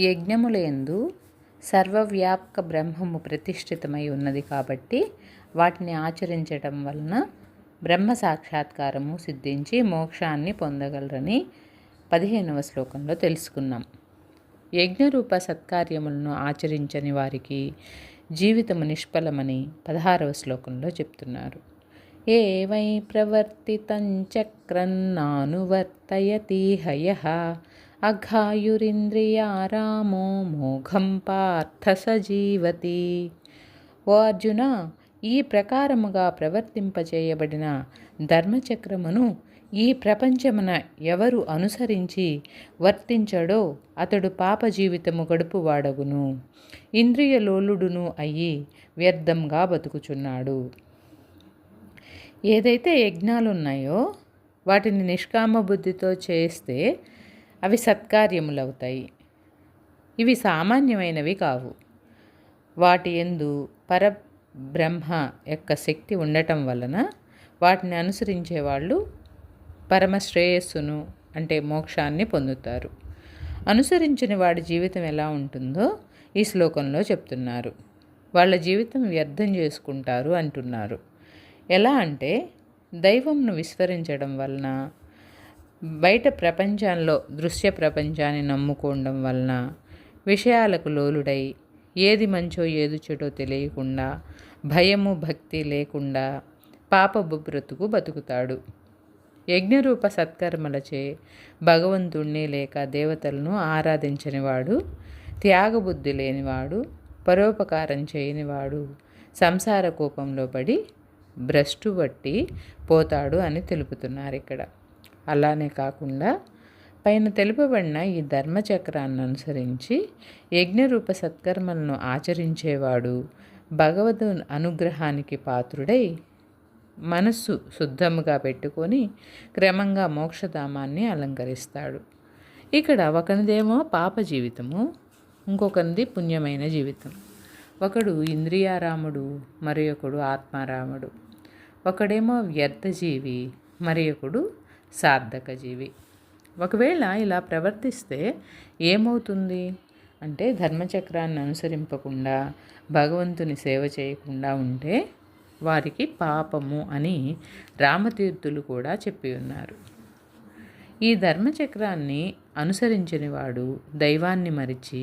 యజ్ఞములందు సర్వవ్యాపక బ్రహ్మము ప్రతిష్ఠితమై ఉన్నది కాబట్టి వాటిని ఆచరించటం వలన బ్రహ్మ సాక్షాత్కారము సిద్ధించి మోక్షాన్ని పొందగలరని 15వ శ్లోకంలో తెలుసుకున్నాం. యజ్ఞరూప సత్కార్యములను ఆచరించని వారికి జీవితము నిష్ఫలమని 16వ శ్లోకంలో చెప్తున్నారు. ఏ వై ప్రవర్తితం చక్రన్నానువర్తయతి హయః అఘాయురింద్రియారామో మోఘం పార్థ సజీవతి. ఓ అర్జున, ఈ ప్రకారముగా ప్రవర్తింపచేయబడిన ధర్మచక్రమును ఈ ప్రపంచమున ఎవరు అనుసరించి వర్తించడో అతడు పాప జీవితము గడుపువాడగును, ఇంద్రియలోలుడును అయ్యి వ్యర్థంగా బతుకుచున్నాడు. ఏదైతే యజ్ఞాలు ఉన్నాయో వాటిని నిష్కామ బుద్ధితో చేస్తే అవి సత్కార్యములవుతాయి. ఇవి సామాన్యమైనవి కావు. వాటి యందు పరబ్రహ్మ యొక్క శక్తి ఉండటం వలన వాటిని అనుసరించే వాళ్ళు పరమశ్రేయస్సును అంటే మోక్షాన్ని పొందుతారు. అనుసరించిన వాడి జీవితం ఎలా ఉంటుందో ఈ శ్లోకంలో చెప్తున్నారు. వాళ్ళ జీవితం వ్యర్థం చేసుకుంటారు అంటున్నారు. ఎలా అంటే దైవంను విస్మరించడం వలన, బయట ప్రపంచంలో దృశ్య ప్రపంచాన్ని నమ్ముకోవడం వలన, విషయాలకు లోలుడై ఏది మంచో ఏది చెడో తెలియకుండా, భయము భక్తి లేకుండా పాపపు బ్రతుకు బతుకుతాడు. యజ్ఞరూప సత్కర్మలచే భగవంతుణ్ణి లేక దేవతలను ఆరాధించనివాడు, త్యాగబుద్ధి లేనివాడు, పరోపకారం చేయనివాడు సంసార కూపంలో పడి భ్రష్టు బట్టి పోతాడు అని తెలుపుతున్నారు ఇక్కడ. అలానే కాకుండా పైన తెలుపబడిన ఈ ధర్మచక్రాన్ని అనుసరించి యజ్ఞరూప సత్కర్మలను ఆచరించేవాడు భగవద్ అనుగ్రహానికి పాత్రుడై మనస్సు శుద్ధముగా పెట్టుకొని క్రమంగా మోక్షధామాన్ని అలంకరిస్తాడు. ఇక్కడ ఒకనిదేమో పాప జీవితము, ఇంకొకరిది పుణ్యమైన జీవితం. ఒకడు ఇంద్రియారాముడు, మరి ఒకడు ఆత్మారాముడు. ఒకడేమో వ్యర్థజీవి, మరి ఒకడు సార్థక జీవి. ఒకవేళ ఇలా ప్రవర్తిస్తే ఏమవుతుంది అంటే ధర్మచక్రాన్ని అనుసరింపకుండా భగవంతుని సేవ చేయకుండా ఉంటే వారికి పాపము అని రామతీర్థులు కూడా చెప్పి ఉన్నారు. ఈ ధర్మచక్రాన్ని అనుసరించిన వాడు దైవాన్ని మరిచి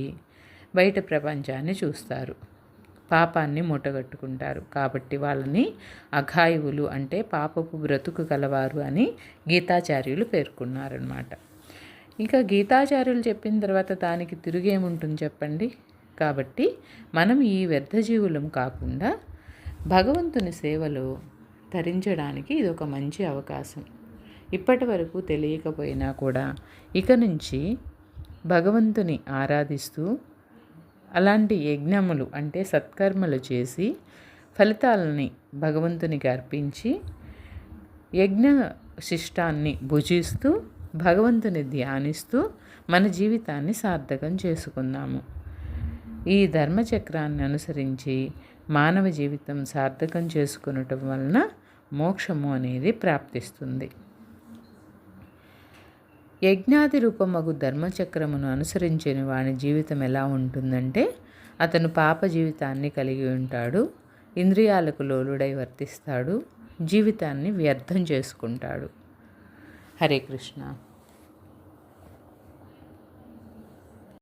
బయట ప్రపంచాన్ని చూస్తారు, పాపాన్ని మూటగట్టుకుంటారు. కాబట్టి వాళ్ళని అఘాయువులు అంటే పాపపు బ్రతుకు కలవారు అని గీతాచార్యులు పేర్కొన్నారన్నమాట. ఇంకా గీతాచార్యులు చెప్పిన తర్వాత దానికి తిరిగేముంటుంది చెప్పండి. కాబట్టి మనం ఈ వ్యర్థజీవులం కాకుండా భగవంతుని సేవలో తరించడానికి ఇది ఒక మంచి అవకాశం. ఇప్పటి వరకు తెలియకపోయినా కూడా ఇక నుంచి భగవంతుని ఆరాధిస్తూ అలాంటి యజ్ఞములు అంటే సత్కర్మలు చేసి ఫలితాలని భగవంతునికి అర్పించి యజ్ఞ శిష్టాన్ని భుజిస్తూ భగవంతుని ధ్యానిస్తూ మన జీవితాన్ని సార్థకం చేసుకుందాము. ఈ ధర్మచక్రాన్ని అనుసరించి మానవ జీవితం సార్థకం చేసుకునటం వలన మోక్షము అనేది ప్రాప్తిస్తుంది. యజ్ఞాది రూపమగు ధర్మచక్రమును అనుసరించిన వాని జీవితం ఎలా ఉంటుందంటే అతను పాప జీవితాన్ని కలిగి ఉంటాడు, ఇంద్రియాలకు లోలుడై వర్తిస్తాడు, జీవితాన్ని వ్యర్థం చేసుకుంటాడు. హరే కృష్ణ.